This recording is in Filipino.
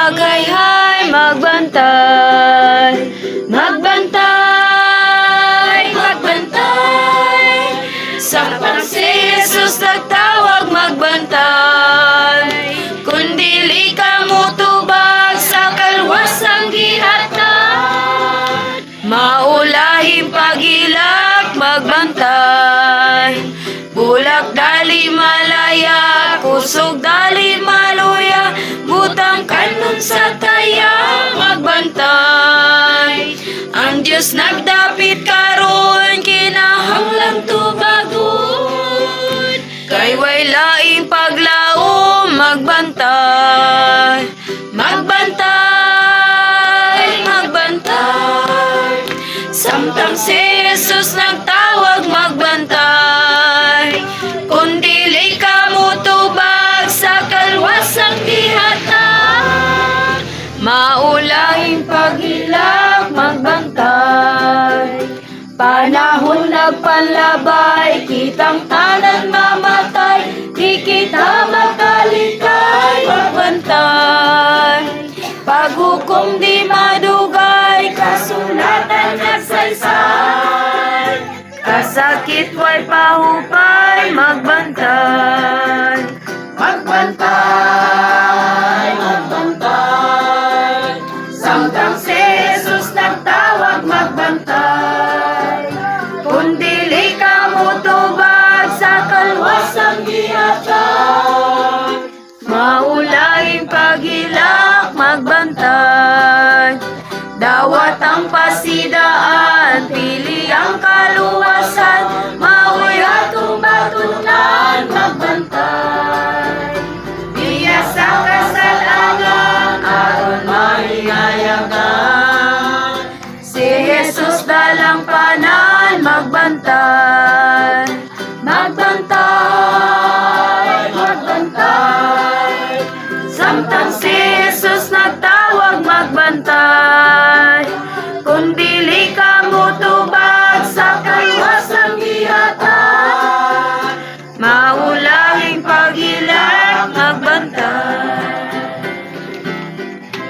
magayhay, magbantay, magbantay, magbantay. Samtang si Jesus nagtawag, magbantay. Kung dili ka mutubag sa kalwasang gihatan, maulahing pagilak, magbantay. Bulak dali malaya, kusog dali maluya, butang kanon sa taya, magbantay. Ang Diyos nagdapit karon, kinahanglang tubagon. Kay way laing paglaom, magbantay, magbantay, magbantay. Samtang si Jesus nagtawag, magbantay. Kung dili ka mutubag sa kalwasang gihatan, maulahing pagilak, magbantay. Panahon nagpanlabay, kitang tanan mamatay, di kita makalikay, magbantay. Paghukom di madugay, kasulatan nagsaysay, kasakit way pahupa,